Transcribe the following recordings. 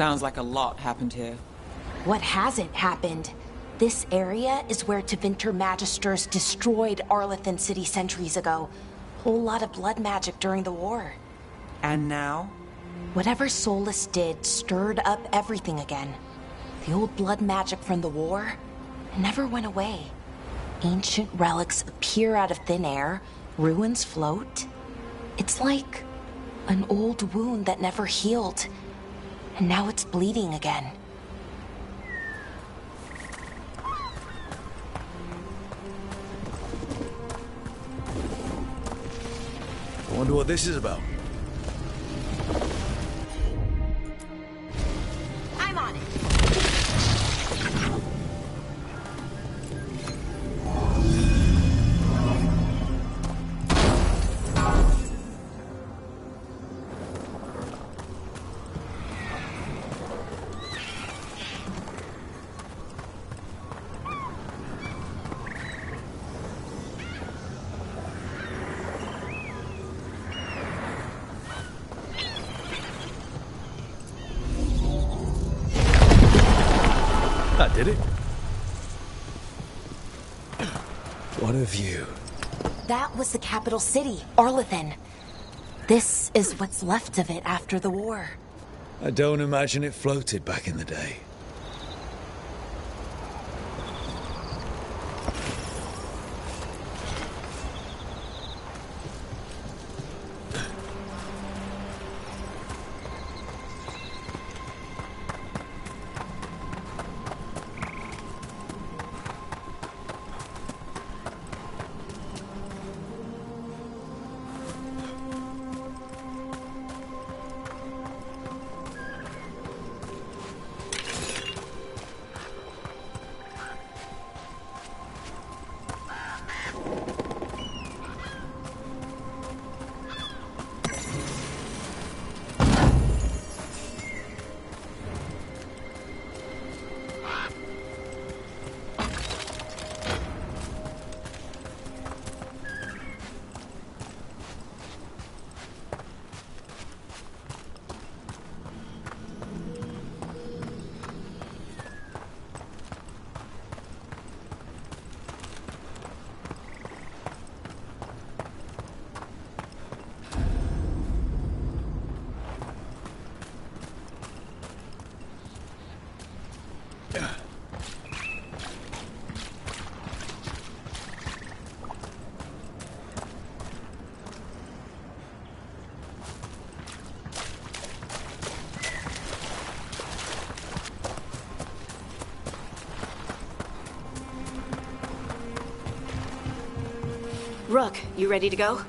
Sounds like a lot happened here. What hasn't happened? This area is where Tevinter Magisters destroyed Arlathan City centuries ago. Whole lot of blood magic during the war. And now? Whatever Solus did stirred up everything again. The old blood magic from the war never went away. Ancient relics appear out of thin air, ruins float. It's like an old wound that never healed, and now it's bleeding again. I wonder what this is about. I'm on it. That did it. What a view. That was the capital city, Arlathan. This is what's left of it after the war. I don't imagine it floated back in the day. Rook, you ready to go?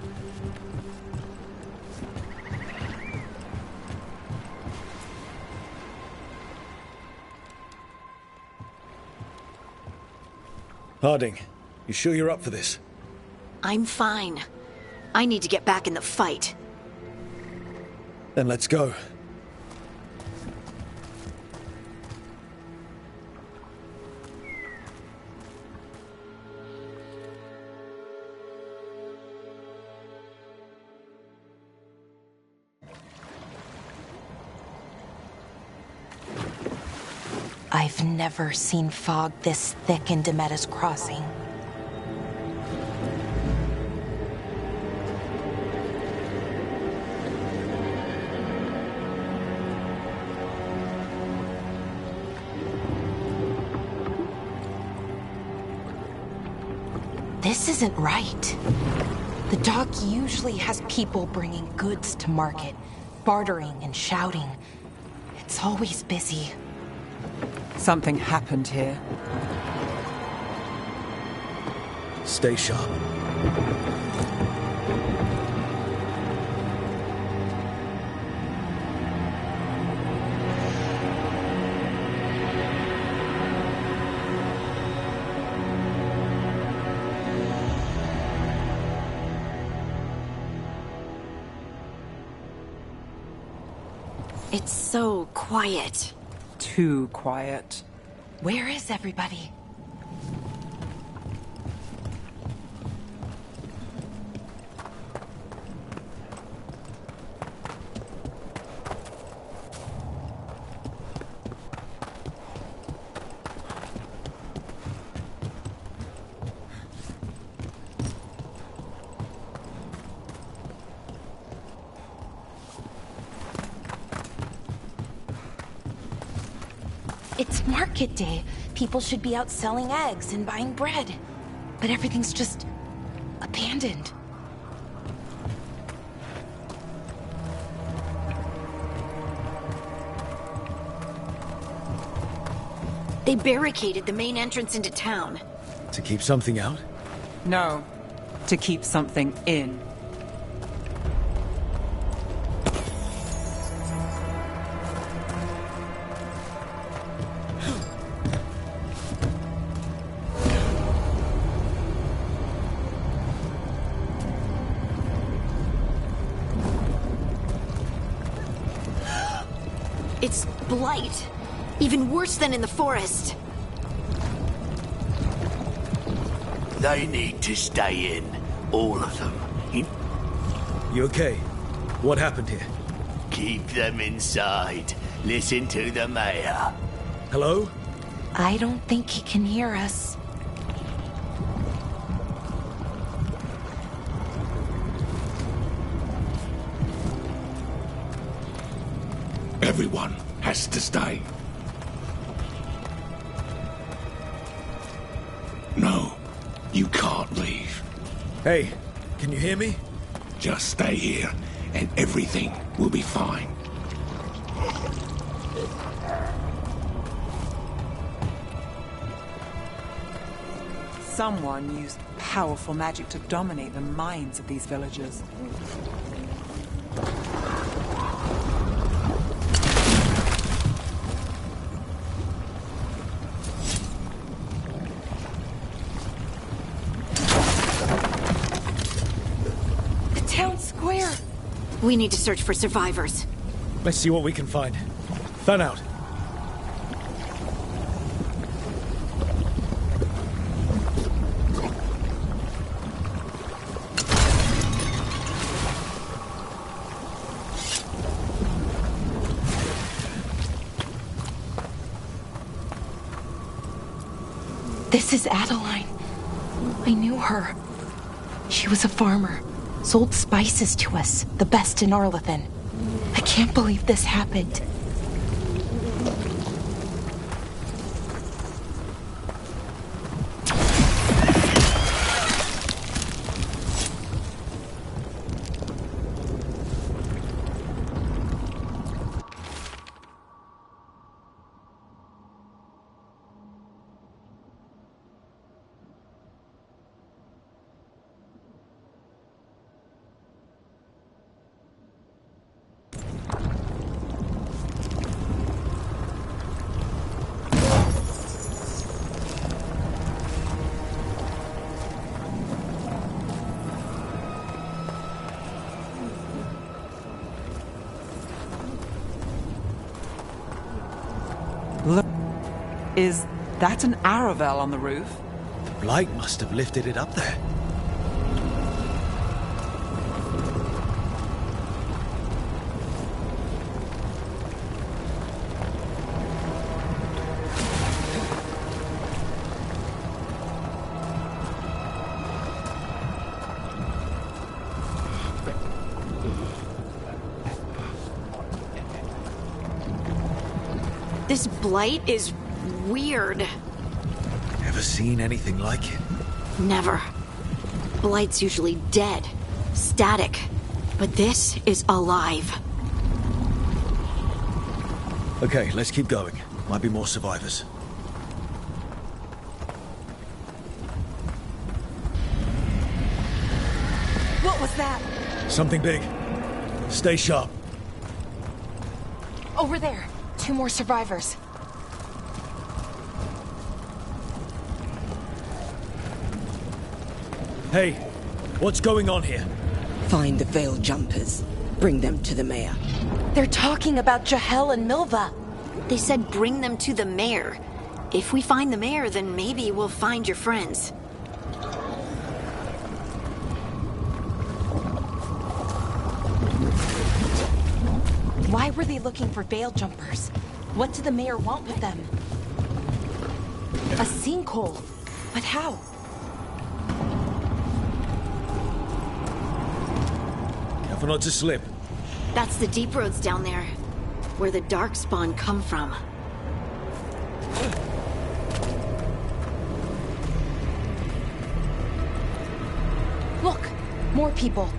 Harding, you sure you're up for this? I'm fine. I need to get back in the fight. Then let's go. I've never seen fog this thick in Demetta's Crossing. This isn't right. The dock usually has people bringing goods to market, bartering and shouting. It's always busy. Something happened here. Stay sharp. It's so quiet. Too quiet. Where is everybody? It's market day. People should be out selling eggs and buying bread. But everything's just abandoned. They barricaded the main entrance into town. To keep something out? No, to keep something in. It's blight. Even worse than in the forest. They need to stay in. All of them. You okay? What happened here? Keep them inside. Listen to the mayor. Hello? I don't think he can hear us. Everyone has to stay. No, you can't leave. Hey, can you hear me? Just stay here, and everything will be fine. Someone used powerful magic to dominate the minds of these villagers. We need to search for survivors. Let's see what we can find. Fan out. This is Adeline. I knew her. She was a farmer. Sold spices to us, the best in Arlethan. I can't believe this happened. Look, is that an Aravel on the roof? The blight must have lifted it up there. This blight is weird. Ever seen anything like it? Never. Blight's usually dead, static. But this is alive. Okay, let's keep going. Might be more survivors. What was that? Something big. Stay sharp. Over there. 2 more survivors. Hey, what's going on here? Find the veil jumpers. Bring them to the mayor. They're talking about Jahel and Milva. They said bring them to the mayor. If we find the mayor, then maybe we'll find your friends. Why were they looking for veil jumpers? What did the mayor want with them? A sinkhole. But how? Careful not to slip. That's the deep roads down there, where the Darkspawn come from. More people.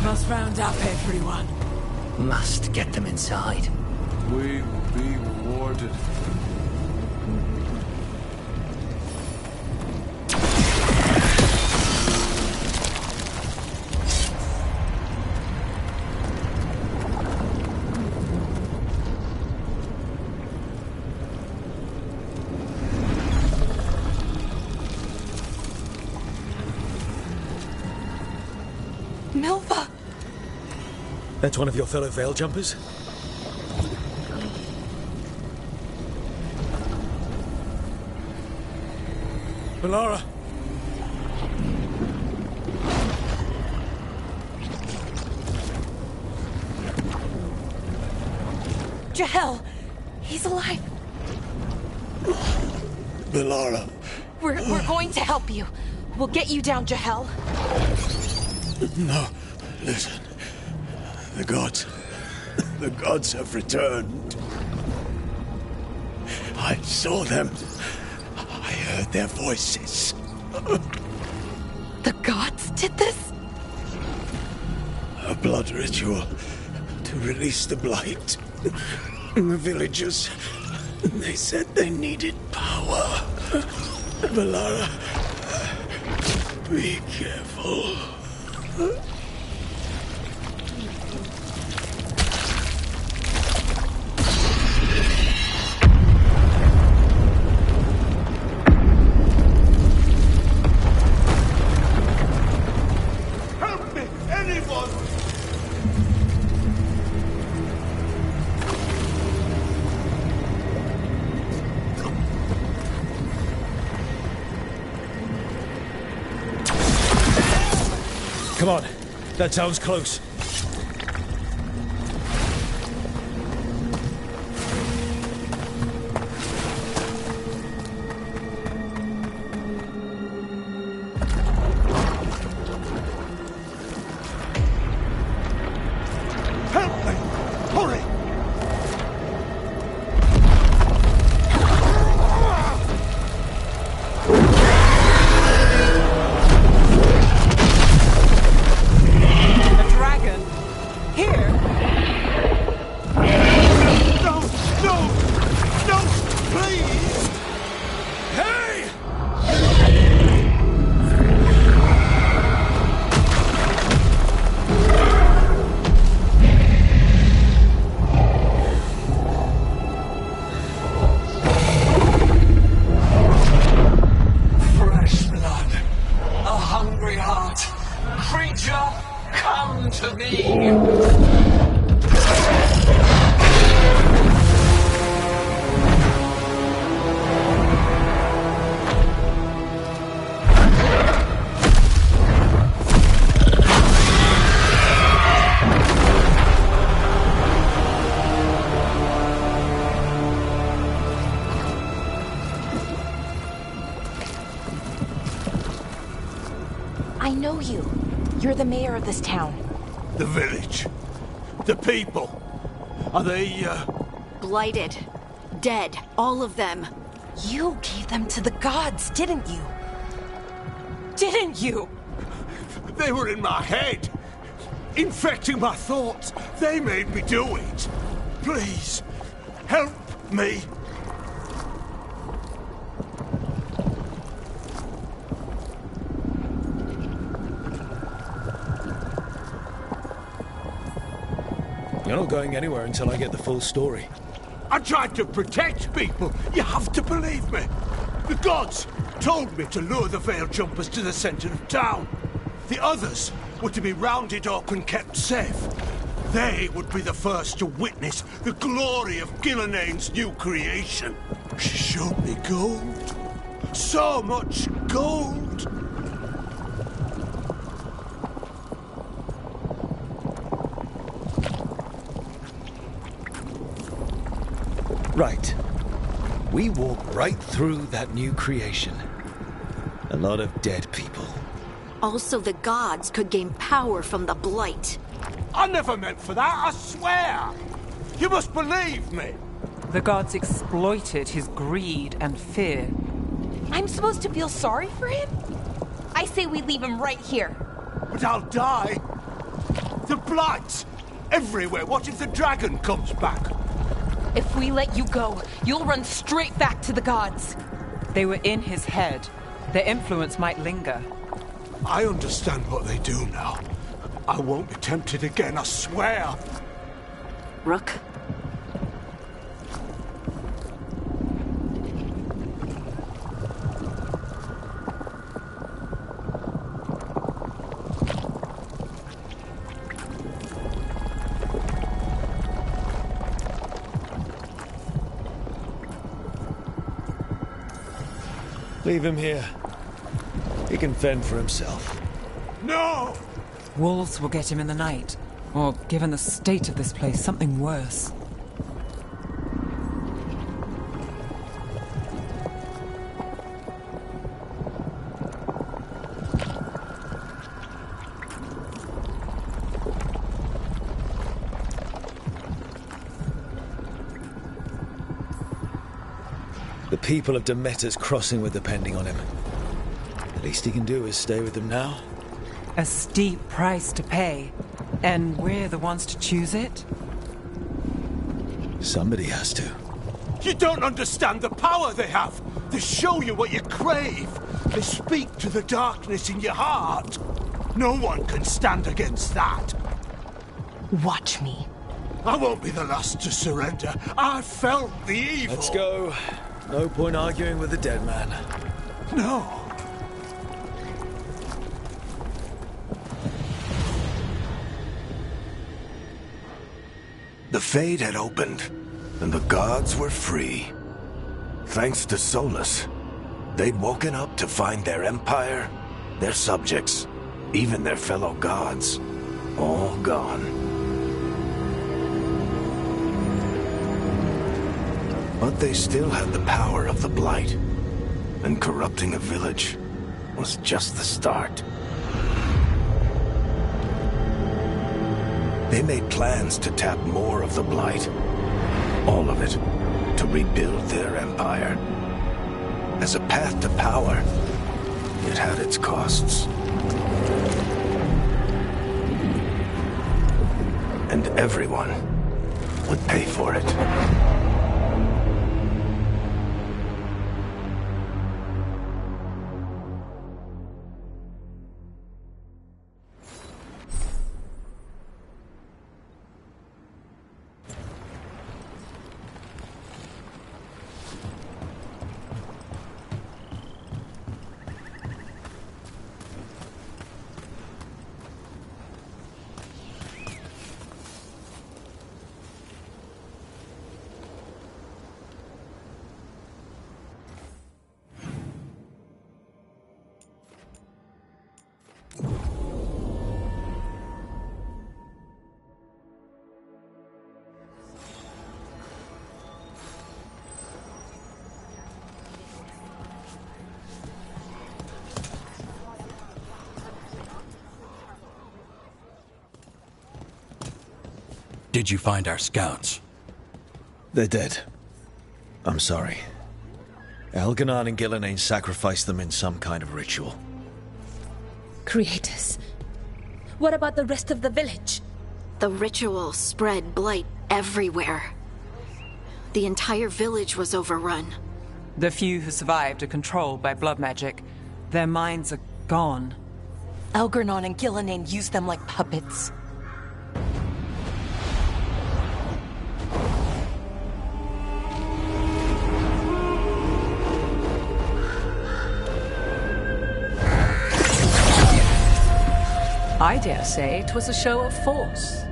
Must round up everyone. Must get them inside. We will be rewarded. Milva! That's one of your fellow Veil Jumpers? Melara! Jahel! He's alive! Melara. We're going to help you. We'll get you down, Jahel. No, listen. The gods have returned. I saw them. I heard their voices. The gods did this? A blood ritual to release the blight. The villagers, they said they needed power. Melara, be careful. Help me! Anyone! Come on. That sounds close. Help me! Hurry! A dragon? Here? No! No! No! Please! Hey! Fresh blood, a hungry heart. Creature, come to me. I know you. You're the mayor of this town. The village. The people. Are they, Blighted. Dead. All of them. You gave them to the gods, didn't you? Didn't you? They were in my head. Infecting my thoughts. They made me do it. Please, help me. You're not going anywhere until I get the full story. I tried to protect people. You have to believe me. The gods told me to lure the Veil Jumpers to the center of town. The others were to be rounded up and kept safe. They would be the first to witness the glory of Gillenane's new creation. She showed me gold. So much gold. Right. We walk right through that new creation. A lot of dead people. Also, the gods could gain power from the blight. I never meant for that, I swear. You must believe me. The gods exploited his greed and fear. I'm supposed to feel sorry for him? I say we leave him right here. But I'll die. The blight! Everywhere. What if the dragon comes back? If we let you go, you'll run straight back to the gods. They were in his head. Their influence might linger. I understand what they do now. I won't be tempted again, I swear. Rook? Leave him here. He can fend for himself. No! Wolves will get him in the night. Or, given the state of this place, something worse. The people of Demeter's crossing were depending on him. The least he can do is stay with them now. A steep price to pay. And we're the ones to choose it? Somebody has to. You don't understand the power they have. They show you what you crave. They speak to the darkness in your heart. No one can stand against that. Watch me. I won't be the last to surrender. I felt the evil. Let's go. No point arguing with the dead man. No. The Fade had opened, and the gods were free. Thanks to Solus, they'd woken up to find their empire, their subjects, even their fellow gods, all gone. But they still had the power of the Blight, and corrupting a village was just the start. They made plans to tap more of the Blight, all of it, to rebuild their empire. As a path to power, it had its costs. And everyone would pay for it. Did you find our scouts? They're dead. I'm sorry. Elganon and Gillenane sacrificed them in some kind of ritual. Creators. What about the rest of the village? The ritual spread blight everywhere. The entire village was overrun. The few who survived are controlled by blood magic. Their minds are gone. Elganon and Gillenane used them like puppets. I dare say it was a show of force.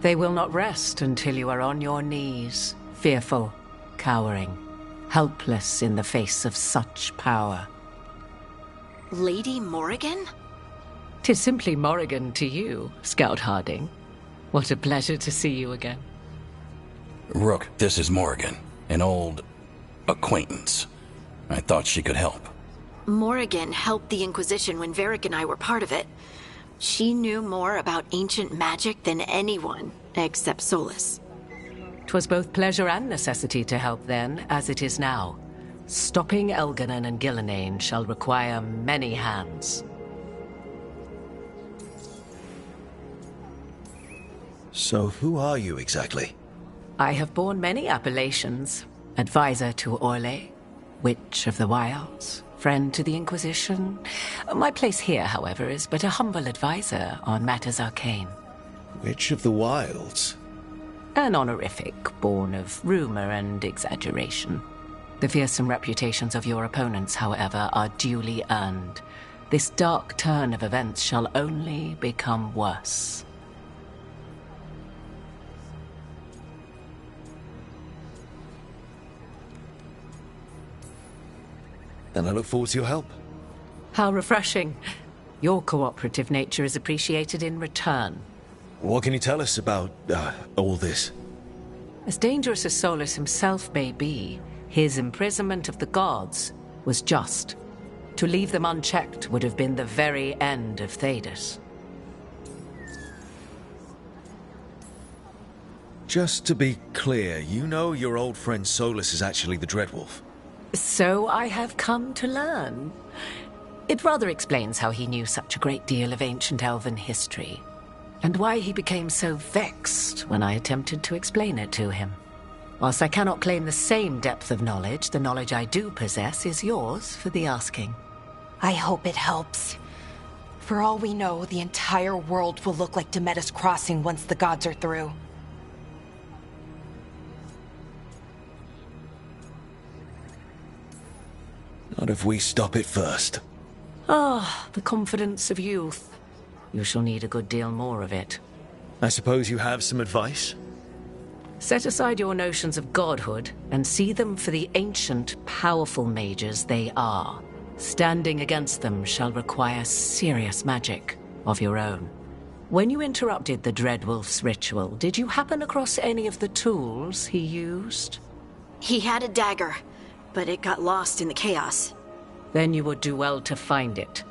They will not rest until you are on your knees, fearful, cowering, helpless in the face of such power. Lady Morrigan? 'Tis simply Morrigan to you, Scout Harding. What a pleasure to see you again. Rook, this is Morrigan, an old acquaintance. I thought she could help. Morrigan helped the Inquisition when Varric and I were part of it. She knew more about ancient magic than anyone, except Solus. 'Twas both pleasure and necessity to help then, as it is now. Stopping Elganon and Gillenane shall require many hands. So who are you exactly? I have borne many appellations. Advisor to Orle, Witch of the Wilds, friend to the Inquisition. My place here, however, is but a humble advisor on matters arcane. Witch of the Wilds? An honorific born of rumor and exaggeration. The fearsome reputations of your opponents, however, are duly earned. This dark turn of events shall only become worse. Then I look forward to your help. How refreshing. Your cooperative nature is appreciated in return. What can you tell us about, all this? As dangerous as Solus himself may be, his imprisonment of the gods was just. To leave them unchecked would have been the very end of Thedas. Just to be clear, you know your old friend Solus is actually the Dreadwolf? So I have come to learn. It rather explains how he knew such a great deal of ancient elven history, and why he became so vexed when I attempted to explain it to him. Whilst I cannot claim the same depth of knowledge, the knowledge I do possess is yours for the asking. I hope it helps. For all we know, the entire world will look like Demetus Crossing once the gods are through. Not if we stop it first. Ah, the confidence of youth. You shall need a good deal more of it. I suppose you have some advice? Set aside your notions of godhood and see them for the ancient, powerful mages they are. Standing against them shall require serious magic of your own. When you interrupted the Dreadwolf's ritual, did you happen across any of the tools he used? He had a dagger, but it got lost in the chaos. Then you would do well to find it.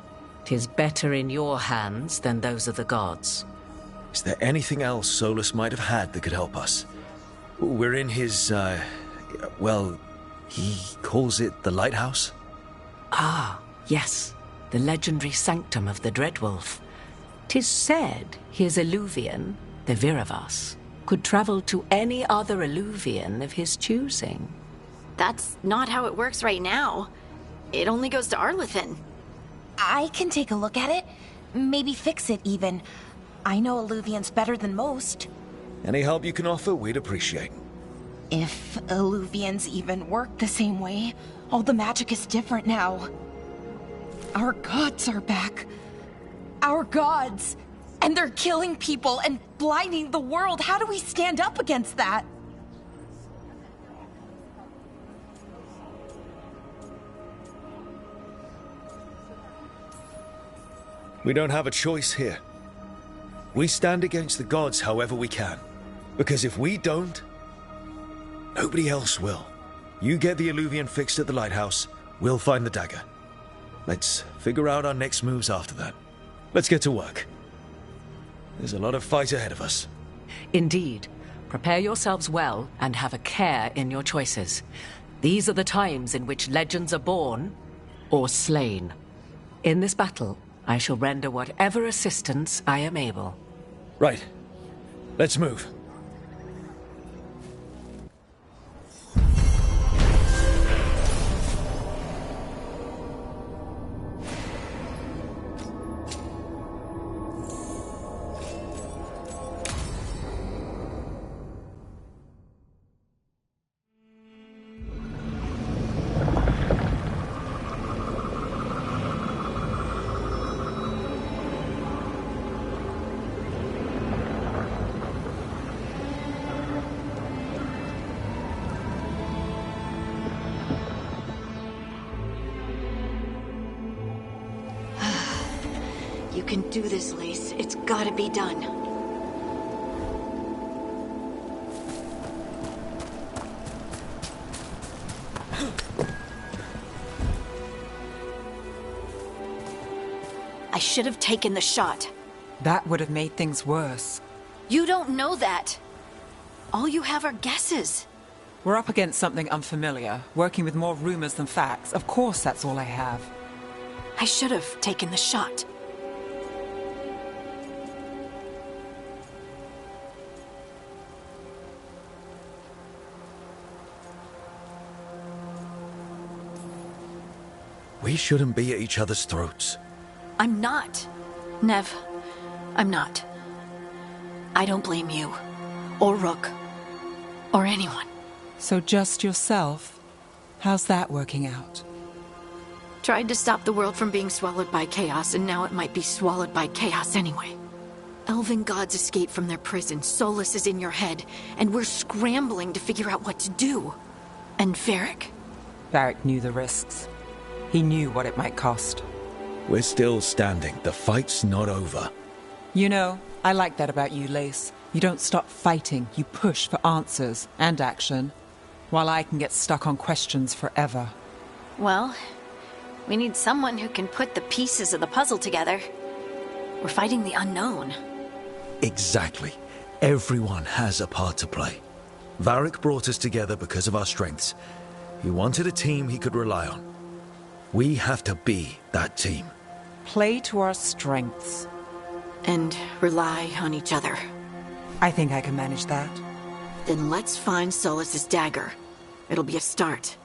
'Tis better in your hands than those of the gods. Is there anything else Solus might have had that could help us? We're in his, well, he calls it the lighthouse? Ah, yes. The legendary sanctum of the Dreadwolf. 'Tis said his Illuvian, the Viravas, could travel to any other Illuvian of his choosing. That's not how it works right now. It only goes to Arlethan. I can take a look at it. Maybe fix it, even. I know Illuvians better than most. Any help you can offer, we'd appreciate. If Illuvians even work the same way, all the magic is different now. Our gods are back. Our gods! And they're killing people and blinding the world. How do we stand up against that? We don't have a choice here. We stand against the gods however we can. Because if we don't, nobody else will. You get the Illuvian fixed at the lighthouse, we'll find the dagger. Let's figure out our next moves after that. Let's get to work. There's a lot of fight ahead of us. Indeed. Prepare yourselves well and have a care in your choices. These are the times in which legends are born or slain. In this battle, I shall render whatever assistance I am able. Right. Let's move. You can do this, Lace. It's gotta be done. I should have taken the shot. That would have made things worse. You don't know that. All you have are guesses. We're up against something unfamiliar, working with more rumors than facts. Of course that's all I have. I should have taken the shot. We shouldn't be at each other's throats. I'm not. Nev, I'm not. I don't blame you. Or Rook. Or anyone. So just yourself? How's that working out? Tried to stop the world from being swallowed by chaos, and now it might be swallowed by chaos anyway. Elven gods escaped from their prison, Solus is in your head, and we're scrambling to figure out what to do. And Varric? Varric knew the risks. He knew what it might cost. We're still standing. The fight's not over. You know, I like that about you, Lace. You don't stop fighting. You push for answers and action, while I can get stuck on questions forever. Well, we need someone who can put the pieces of the puzzle together. We're fighting the unknown. Exactly. Everyone has a part to play. Varric brought us together because of our strengths. He wanted a team he could rely on. We have to be that team. Play to our strengths. And rely on each other. I think I can manage that. Then let's find Solus's dagger. It'll be a start.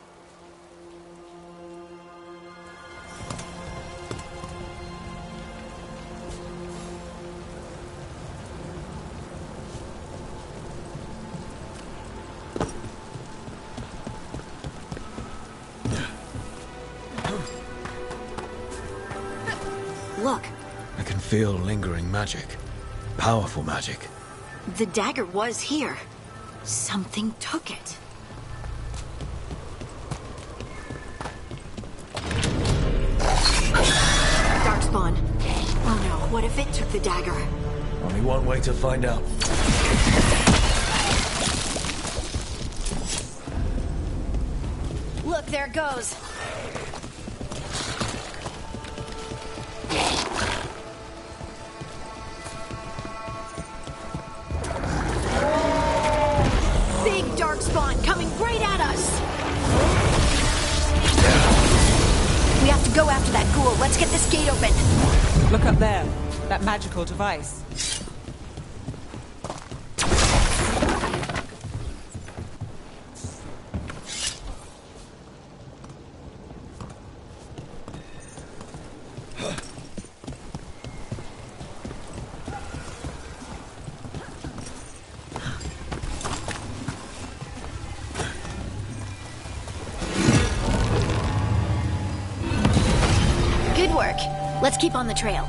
Look. I can feel lingering magic. Powerful magic. The dagger was here. Something took it. Darkspawn. Oh no, what if it took the dagger? Only one way to find out. Look, there it goes. Big Darkspawn coming right at us. We have to go after that ghoul. Let's get this gate open. Look up there. That magical device. Good work. Let's keep on the trail.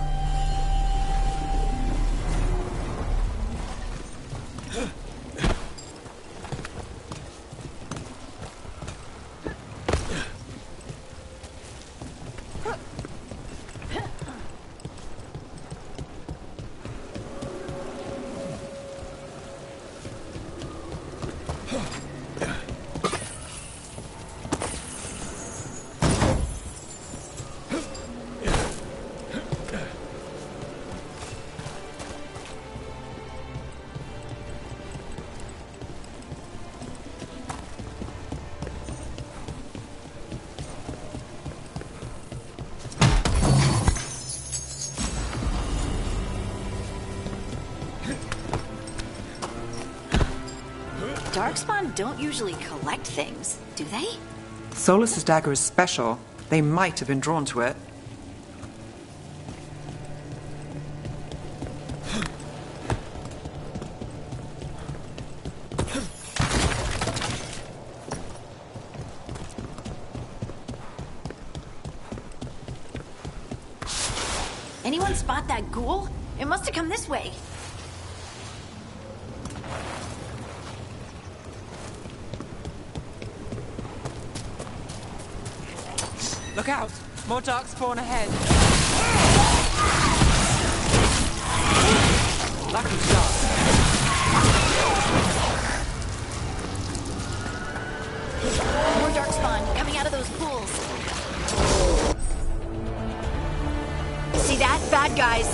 Darkspawn don't usually collect things, do they? Solus's dagger is special. They might have been drawn to it. Anyone spot that ghoul? It must have come this way. Look out! More darkspawn ahead. Lucky shot. More darkspawn coming out of those pools. See that? Bad guys.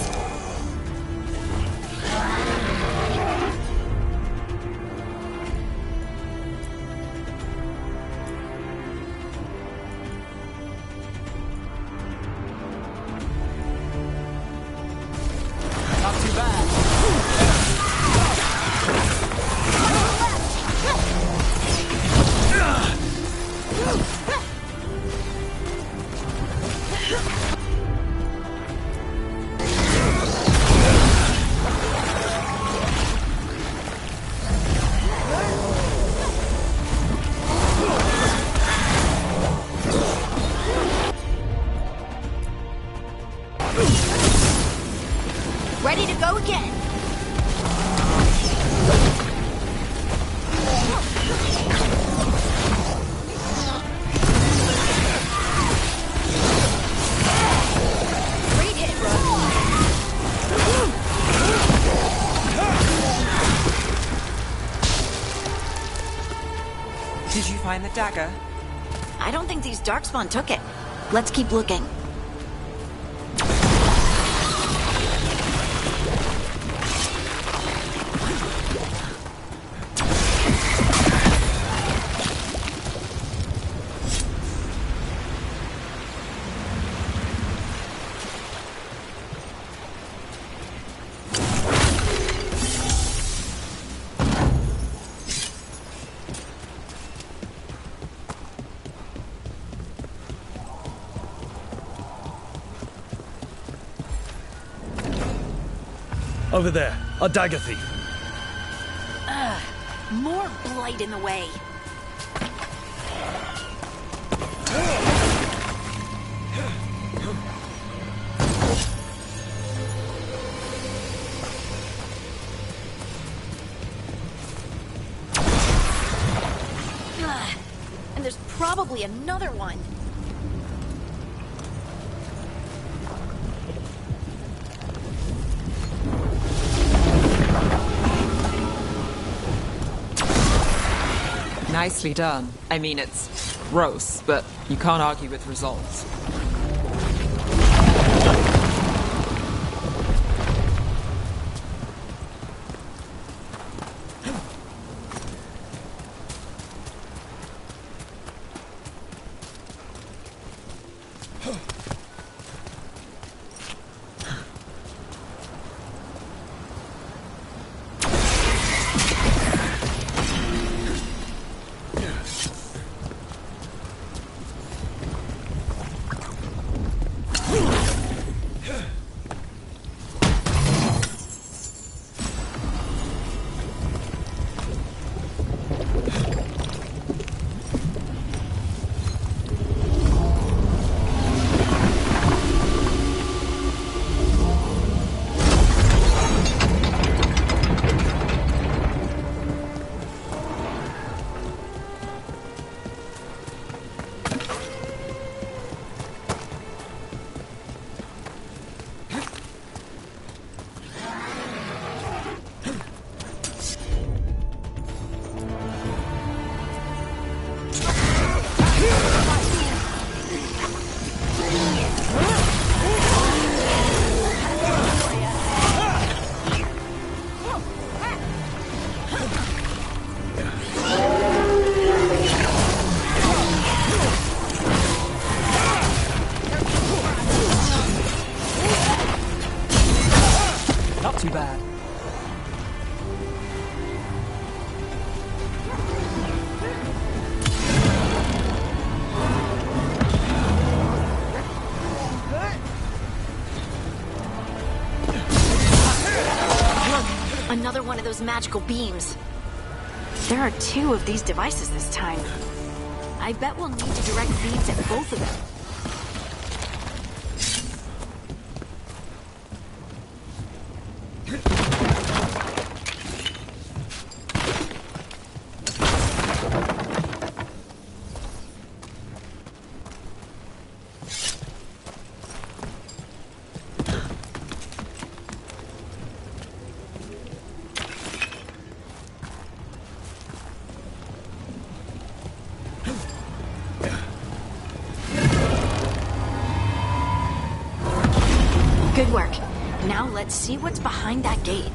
the dagger? I don't think these Darkspawn took it. Let's keep looking. Over there, a dagger thief. More blight in the way. And there's probably another one. Nicely done. I mean, it's gross, but you can't argue with results. Too bad. Another one of those magical beams. There are 2 of these devices this time. I bet we'll need to direct beams at both of them. Good work. Now let's see what's behind that gate.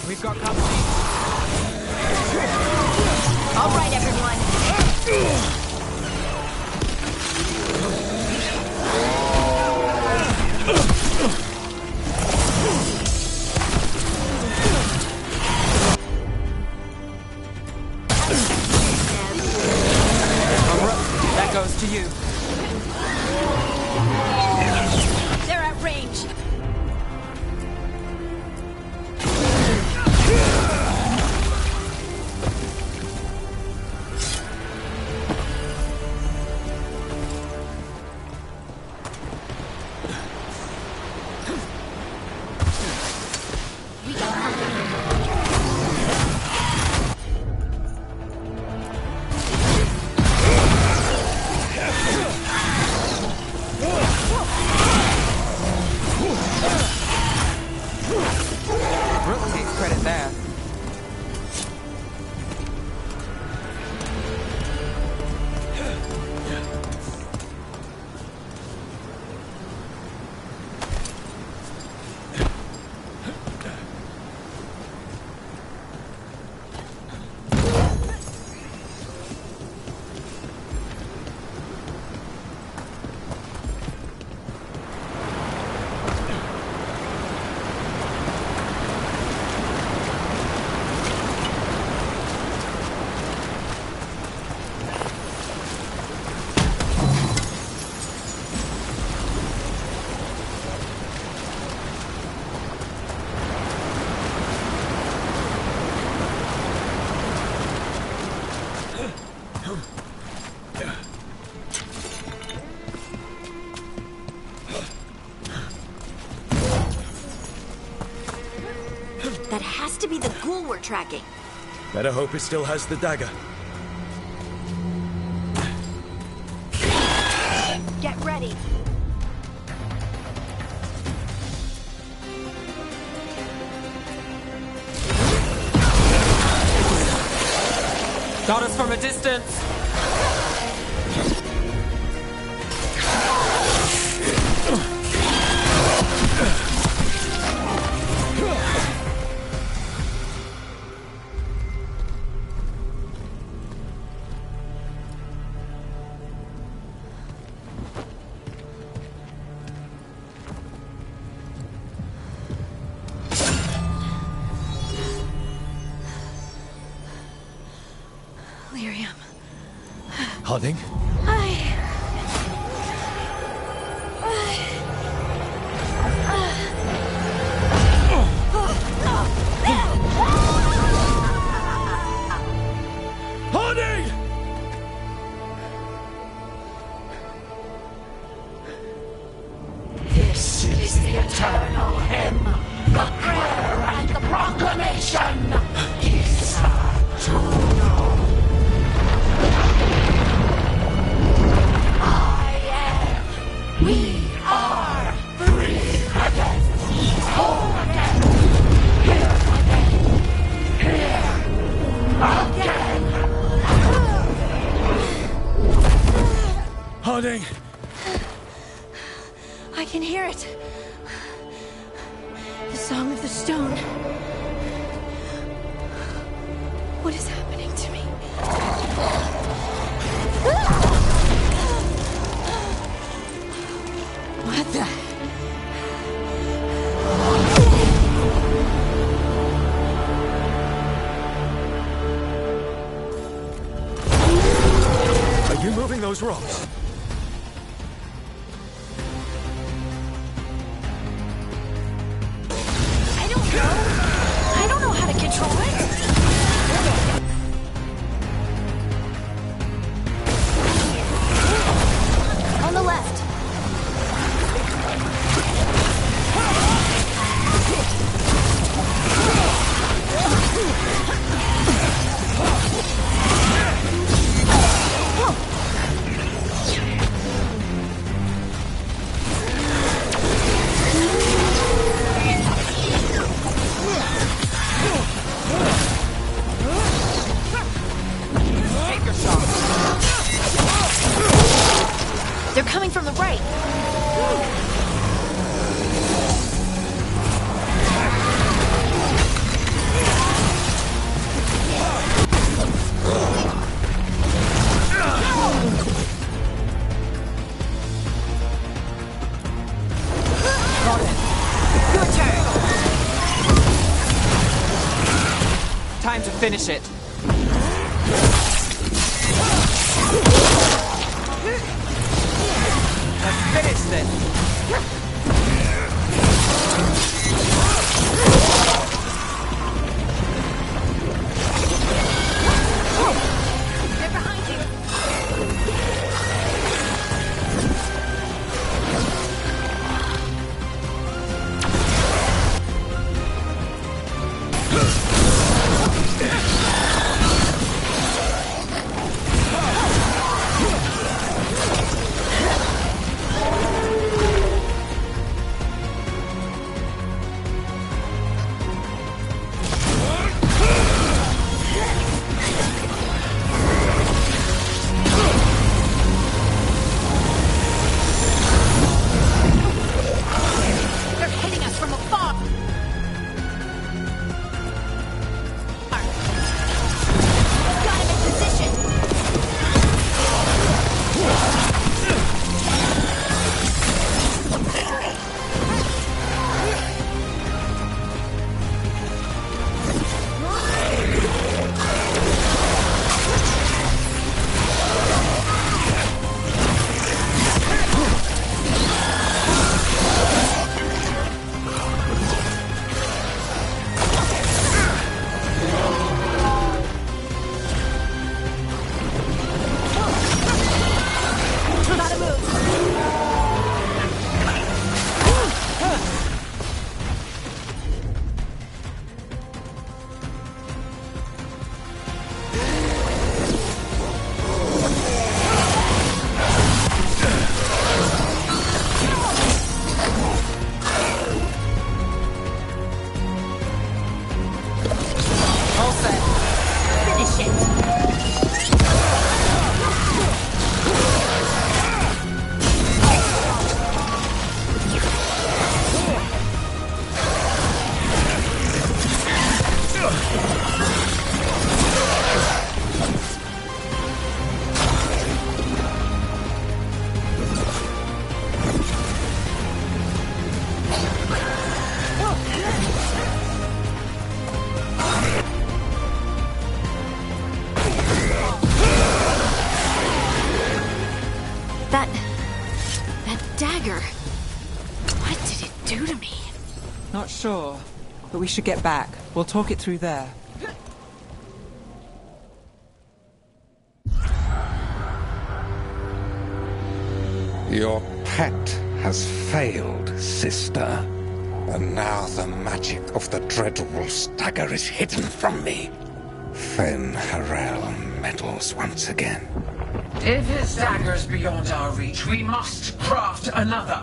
We've got company. All right, everyone. close to you. They're at range. Rook takes credit there. That has to be the ghoul we're tracking. Better hope it still has the dagger. Get ready. Got us from a distance. Harding? Harding! This is the eternal hymn, the prayer and the proclamation. Isa to know. We are free again, whole again, here again. Harding! I can hear it. The Song of the Stone. What is happening to me? What the? Are you moving those rocks? I don't know how to control it. On the left. They're coming from the right. Got it. Your turn. Time to finish it. That dagger. What did it do to me? Not sure, but we should get back. We'll talk it through there. Your pet has failed, sister. And now the magic of the Dreadwolf's dagger is hidden from me. Fen Harel meddles once again. If his dagger's beyond our reach, we must craft another.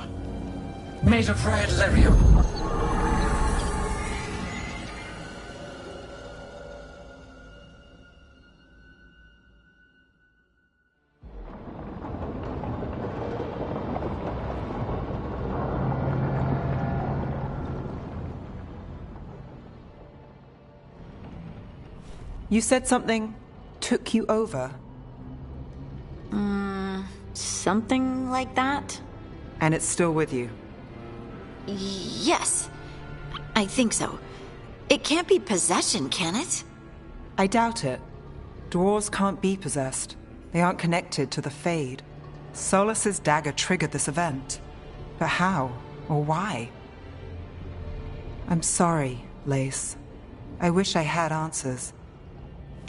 Made of red lyrium. You said something took you over? Something like that? And it's still with you? Yes. I think so. It can't be possession, can it? I doubt it. Dwarves can't be possessed. They aren't connected to the Fade. Solus's dagger triggered this event. But how? Or why? I'm sorry, Lace. I wish I had answers.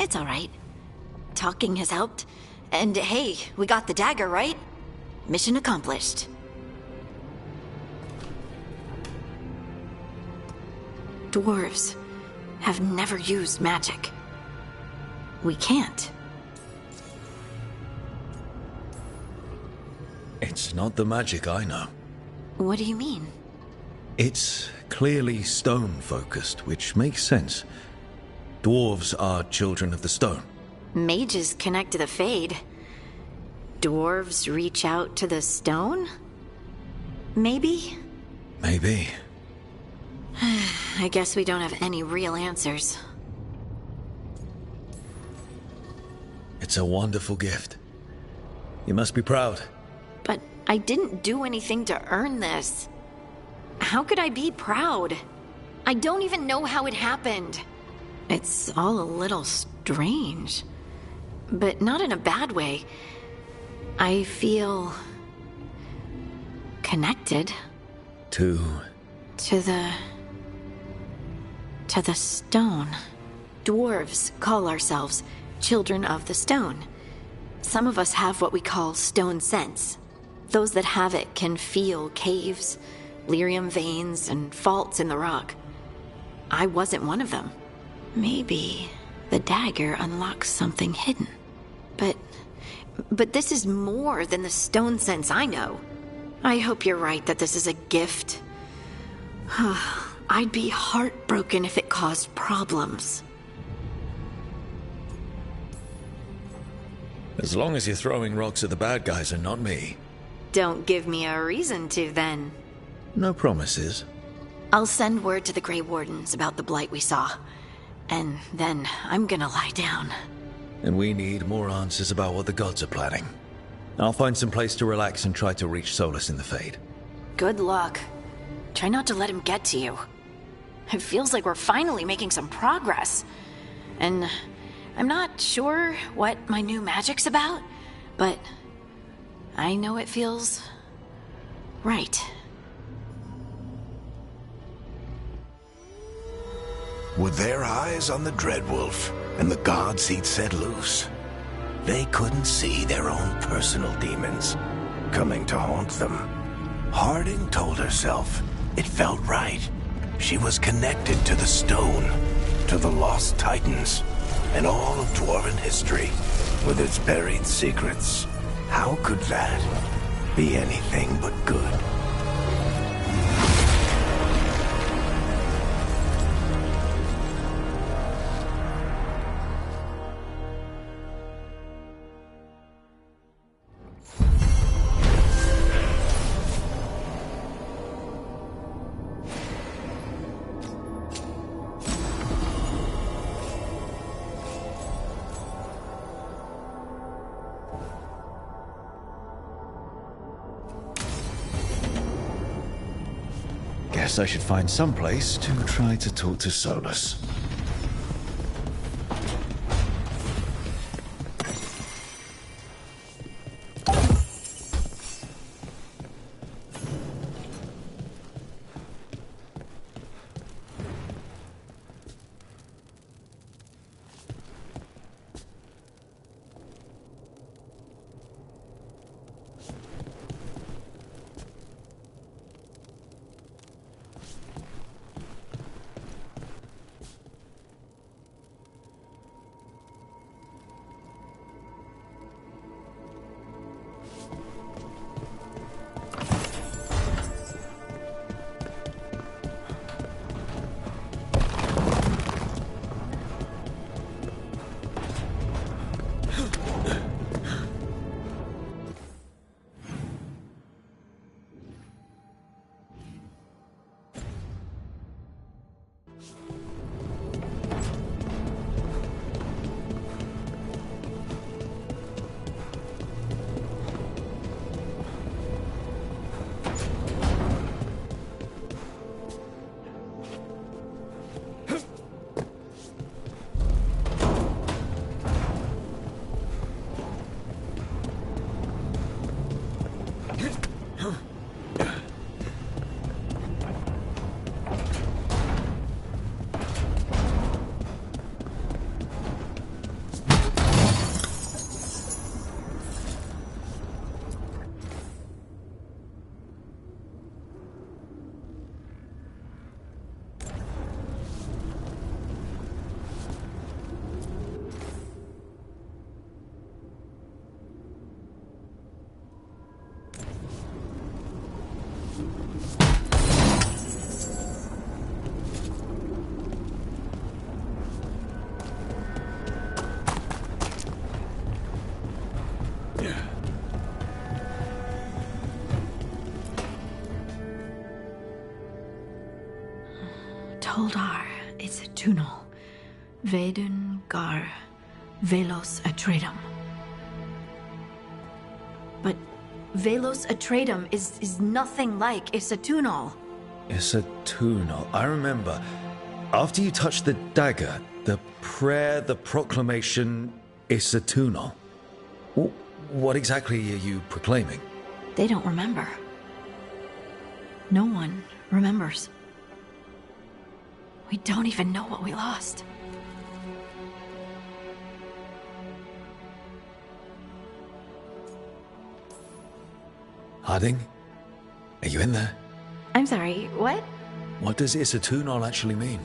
It's all right. Talking has helped. And hey, we got the dagger, right? Mission accomplished. Dwarves have never used magic. We can't. It's not the magic I know. What do you mean? It's clearly stone-focused, which makes sense. Dwarves are children of the stone. Mages connect to the Fade. Dwarves reach out to the stone? Maybe? Maybe. I guess we don't have any real answers. It's a wonderful gift. You must be proud. But I didn't do anything to earn this. How could I be proud? I don't even know how it happened. It's all a little strange. But not in a bad way. I feel connected. To the stone. Dwarves call ourselves children of the stone. Some of us have what we call stone sense. Those that have it can feel caves, lyrium veins, and faults in the rock. I wasn't one of them. Maybe the dagger unlocks something hidden. But this is more than the stone sense I know. I hope you're right that this is a gift. I'd be heartbroken if it caused problems. As long as you're throwing rocks at the bad guys and not me. Don't give me a reason to, then. No promises. I'll send word to the Grey Wardens about the blight we saw. And then I'm gonna lie down. And we need more answers about what the gods are planning. I'll find some place to relax and try to reach Solus in the Fade. Good luck. Try not to let him get to you. It feels like we're finally making some progress. And I'm not sure what my new magic's about, but I know it feels right. With their eyes on the Dreadwolf and the gods he'd set loose, they couldn't see their own personal demons coming to haunt them. Harding told herself it felt right. She was connected to the stone, to the lost titans, and all of Dwarven history with its buried secrets. How could that be anything but good? Guess I should find some place to try to talk to Solus. Toldar, it's a tunnel. Veilguard, Velos Atreidim. But Velos Atreidim is nothing like Isatunal. Isatunal. I remember. After you touched the dagger, the prayer, the proclamation, Isatunal. What exactly are you proclaiming? They don't remember. No one remembers. We don't even know what we lost. Harding? Are you in there? I'm sorry, what? What does Isatunal actually mean?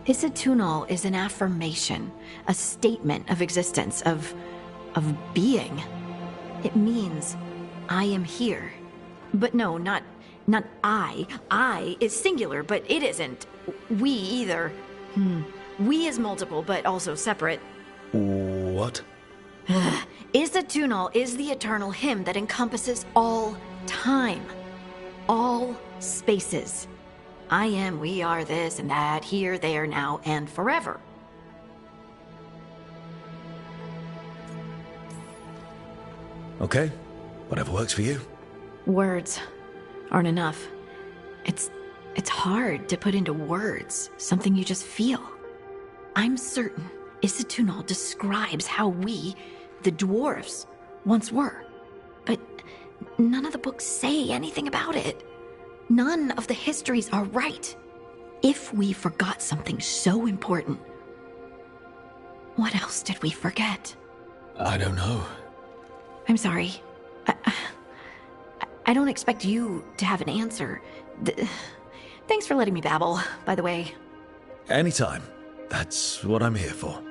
Isatunal is an affirmation, a statement of existence, of being. It means, I am here. But no, not I. I is singular, but it isn't. We either. We is multiple, but also separate. What? Isatunal is the eternal hymn that encompasses all time. All spaces. I am, we are, this and that, here, there, now, and forever. Okay, whatever works for you. Words aren't enough. It's hard to put into words something you just feel. I'm certain Isatunal describes how we, the dwarves, once were. But none of the books say anything about it. None of the histories are right. If we forgot something so important, what else did we forget? I don't know. I'm sorry. I don't expect you to have an answer. Thanks for letting me babble, by the way. Anytime. That's what I'm here for.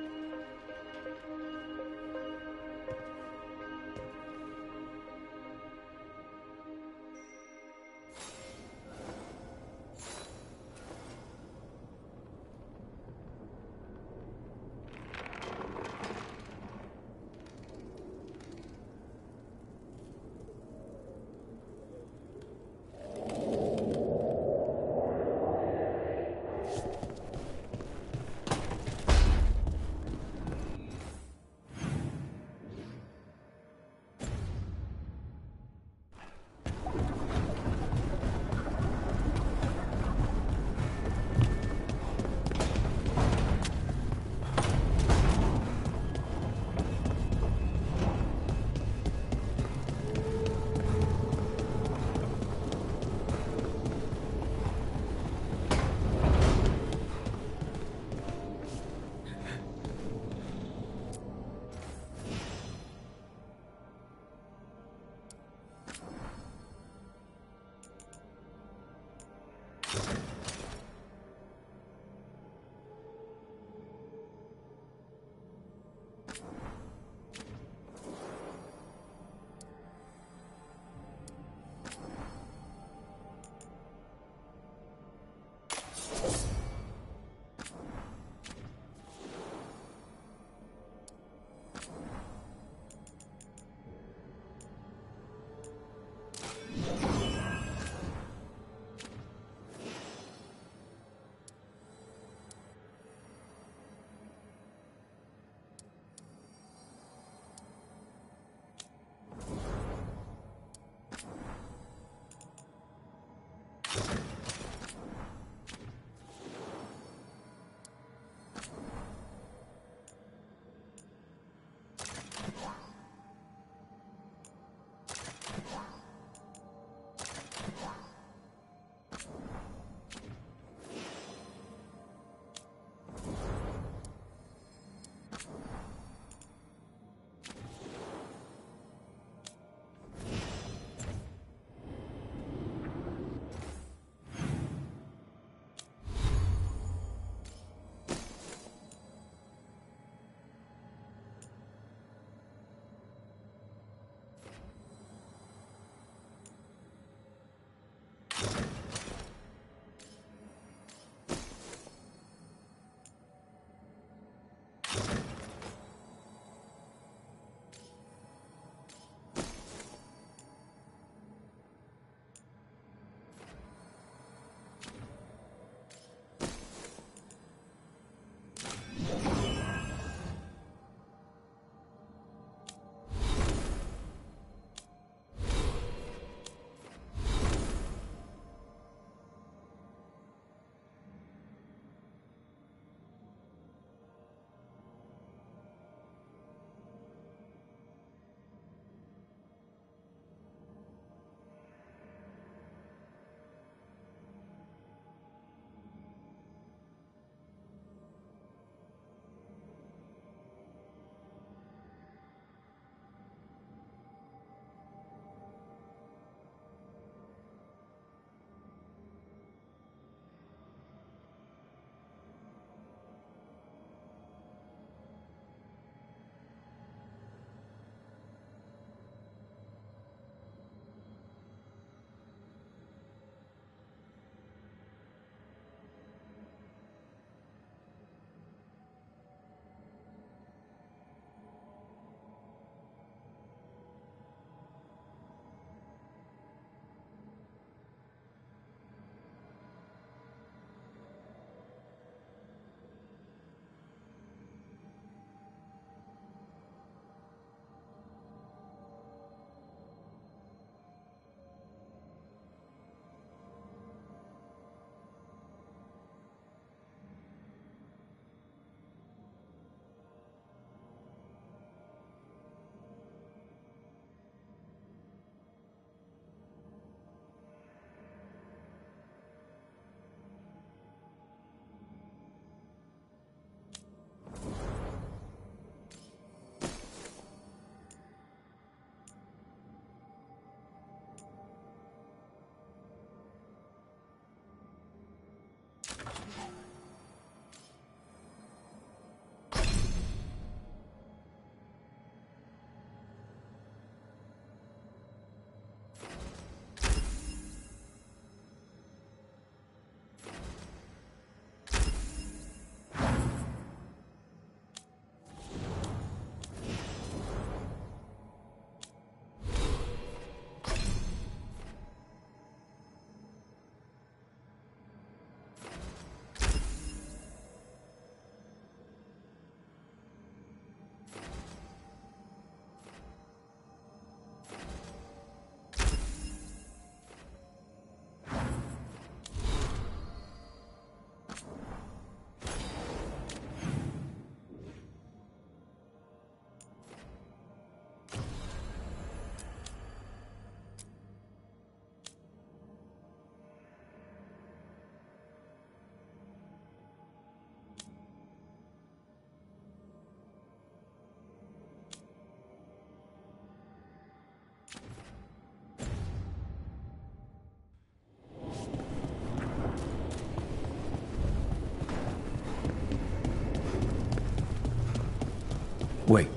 Wait,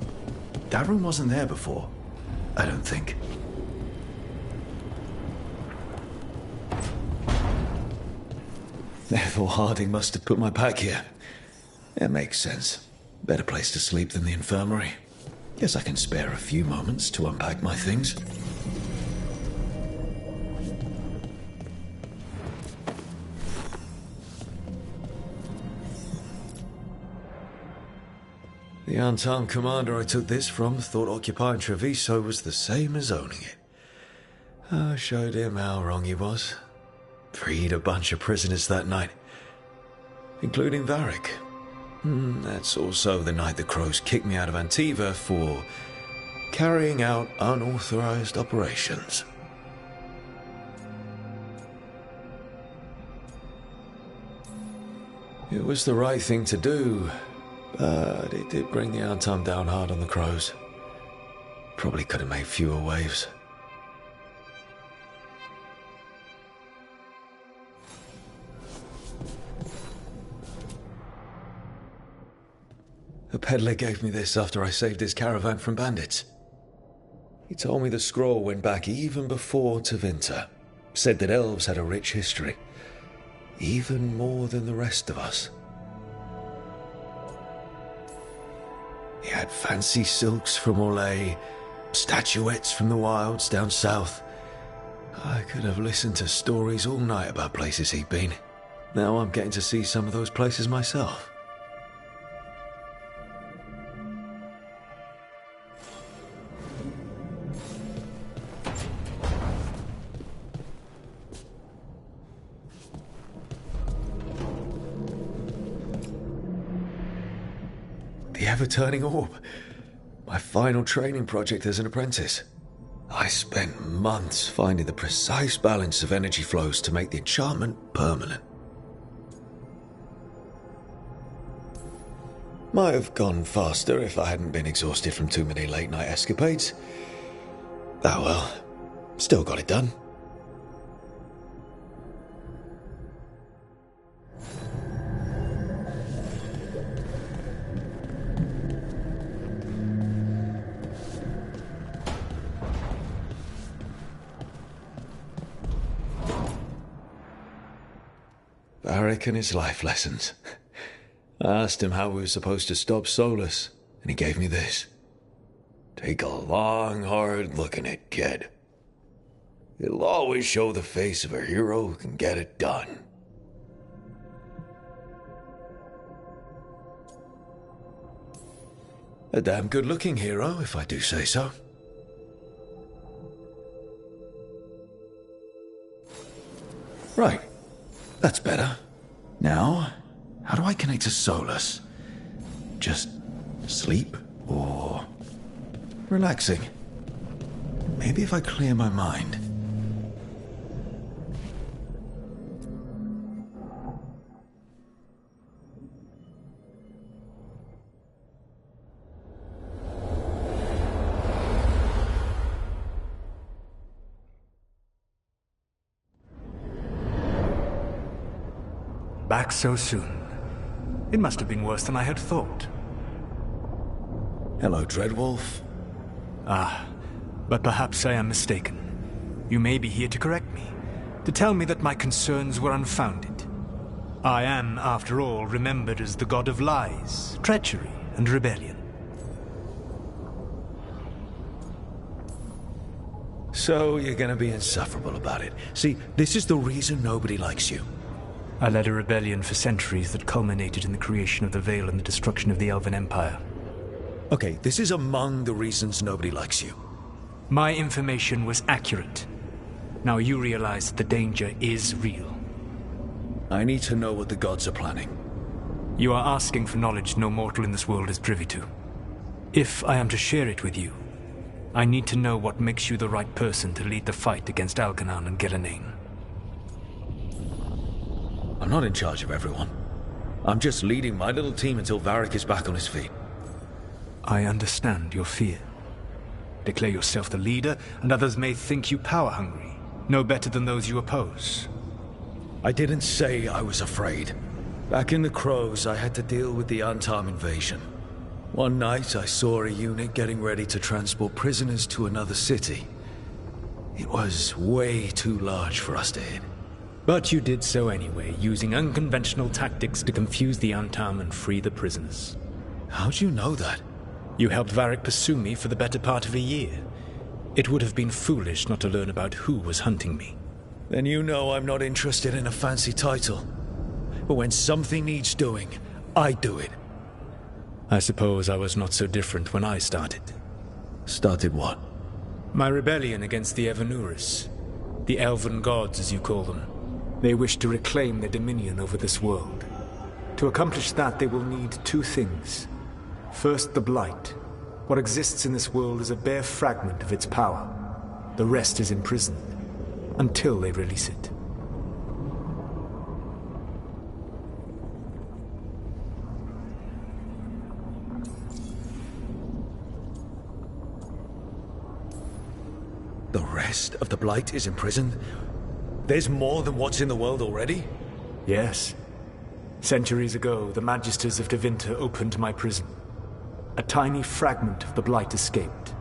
that room wasn't there before. I don't think. Therefore, Harding must have put my pack here. It makes sense. Better place to sleep than the infirmary. Guess I can spare a few moments to unpack my things. The unarmed commander I took this from thought occupying Treviso was the same as owning it. I showed him how wrong he was. Freed a bunch of prisoners that night, including Varric. That's also the night the Crows kicked me out of Antiva for carrying out unauthorized operations. It was the right thing to do, but it did bring the Antam down hard on the Crows. Probably could have made fewer waves. A peddler gave me this after I saved his caravan from bandits. He told me the scroll went back even before Tevinter. Said that elves had a rich history, even more than the rest of us. He had fancy silks from Orlais, statuettes from the wilds down south. I could have listened to stories all night about places he'd been. Now I'm getting to see some of those places myself. The ever-turning orb. My final training project as an apprentice. I spent months finding the precise balance of energy flows to make the enchantment permanent. Might have gone faster if I hadn't been exhausted from too many late-night escapades. Oh well, still got it done. Varric and his life lessons. I asked him how we were supposed to stop Solus, and he gave me this. Take a long, hard look at it, kid. It'll always show the face of a hero who can get it done. A damn good-looking hero, if I do say so. Right. That's better. Now, how do I connect to Solus? Just sleep or relaxing? Maybe if I clear my mind. Back so soon. It must have been worse than I had thought. Hello, Dreadwolf. Ah, but perhaps I am mistaken. You may be here to correct me, to tell me that my concerns were unfounded. I am, after all, remembered as the god of lies, treachery, and rebellion. So you're gonna be insufferable about it. See, this is the reason nobody likes you. I led a rebellion for centuries that culminated in the creation of the Veil and the destruction of the Elven Empire. Okay, this is among the reasons nobody likes you. My information was accurate. Now you realize that the danger is real. I need to know what the gods are planning. You are asking for knowledge no mortal in this world is privy to. If I am to share it with you, I need to know what makes you the right person to lead the fight against Algernon and Ghilanane. I'm not in charge of everyone. I'm just leading my little team until Varric is back on his feet. I understand your fear. Declare yourself the leader, and others may think you power-hungry, no better than those you oppose. I didn't say I was afraid. Back in the Crows, I had to deal with the Antam invasion. One night I saw a unit getting ready to transport prisoners to another city. It was way too large for us to hit. But you did so anyway, using unconventional tactics to confuse the Antam and free the prisoners. How'd you know that? You helped Varric pursue me for the better part of a year. It would have been foolish not to learn about who was hunting me. Then you know I'm not interested in a fancy title. But when something needs doing, I do it. I suppose I was not so different when I started. Started what? My rebellion against the Evanuris. The Elven Gods, as you call them. They wish to reclaim their dominion over this world. To accomplish that, they will need two things. First, the Blight. What exists in this world is a bare fragment of its power. The rest is imprisoned, until they release it. The rest of the Blight is imprisoned? There's more than what's in the world already? Yes. Centuries ago, the Magisters of Tevinter opened my prison. A tiny fragment of the Blight escaped.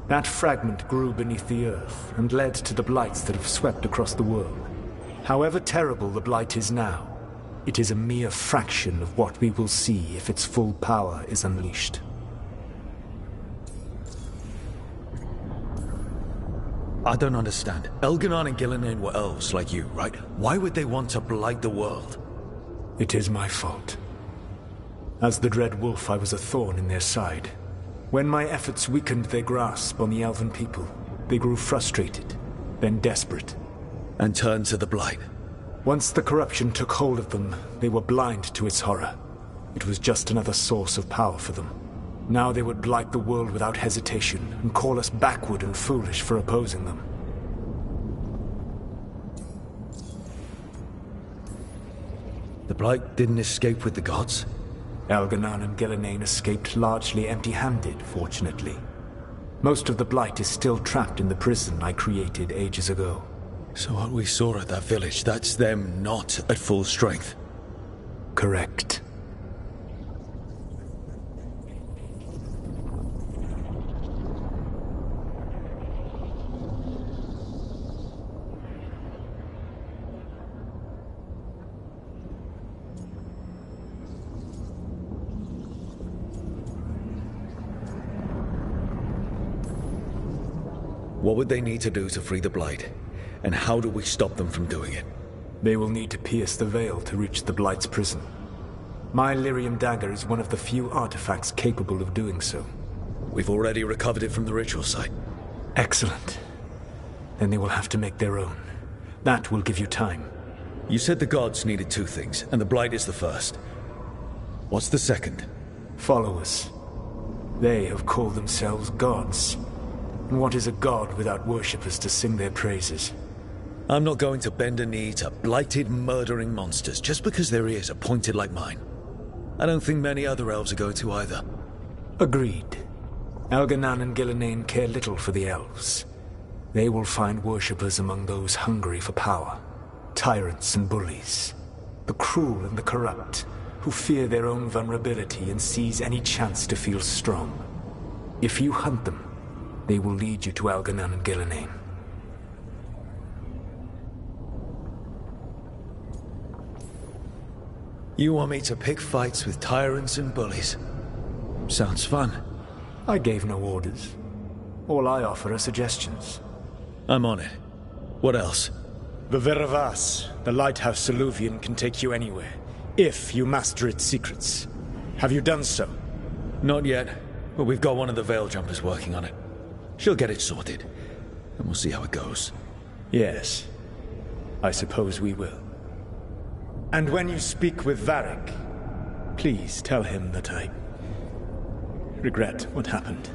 That fragment grew beneath the earth and led to the Blights that have swept across the world. However terrible the Blight is now, it is a mere fraction of what we will see if its full power is unleashed. I don't understand. Elganon and Gillinan were elves like you, right? Why would they want to blight the world? It is my fault. As the Dread Wolf, I was a thorn in their side. When my efforts weakened their grasp on the Elven people, they grew frustrated, then desperate. And turned to the Blight. Once the corruption took hold of them, they were blind to its horror. It was just another source of power for them. Now they would blight the world without hesitation, and call us backward and foolish for opposing them. The Blight didn't escape with the gods? Elganon and Gillinan escaped largely empty-handed, fortunately. Most of the Blight is still trapped in the prison I created ages ago. So what we saw at that village, that's them not at full strength? Correct. What would they need to do to free the Blight? And how do we stop them from doing it? They will need to pierce the veil to reach the Blight's prison. My Lyrium dagger is one of the few artifacts capable of doing so. We've already recovered it from the ritual site. Excellent. Then they will have to make their own. That will give you time. You said the gods needed two things, and the Blight is the first. What's the second? Followers. They have called themselves gods. And what is a god without worshippers to sing their praises? I'm not going to bend a knee to blighted, murdering monsters just because their ears are pointed like mine. I don't think many other elves are going to either. Agreed. Elganon and Gillinan care little for the elves. They will find worshippers among those hungry for power. Tyrants and bullies. The cruel and the corrupt, who fear their own vulnerability and seize any chance to feel strong. If you hunt them, they will lead you to Elganon and Gillinan. You want me to pick fights with tyrants and bullies? Sounds fun. I gave no orders. All I offer are suggestions. I'm on it. What else? The Veravas, the lighthouse Soluvian, can take you anywhere, if you master its secrets. Have you done so? Not yet, but we've got one of the Veil Jumpers working on it. She'll get it sorted, and we'll see how it goes. Yes, I suppose we will. And when you speak with Varric, please tell him that I regret what happened.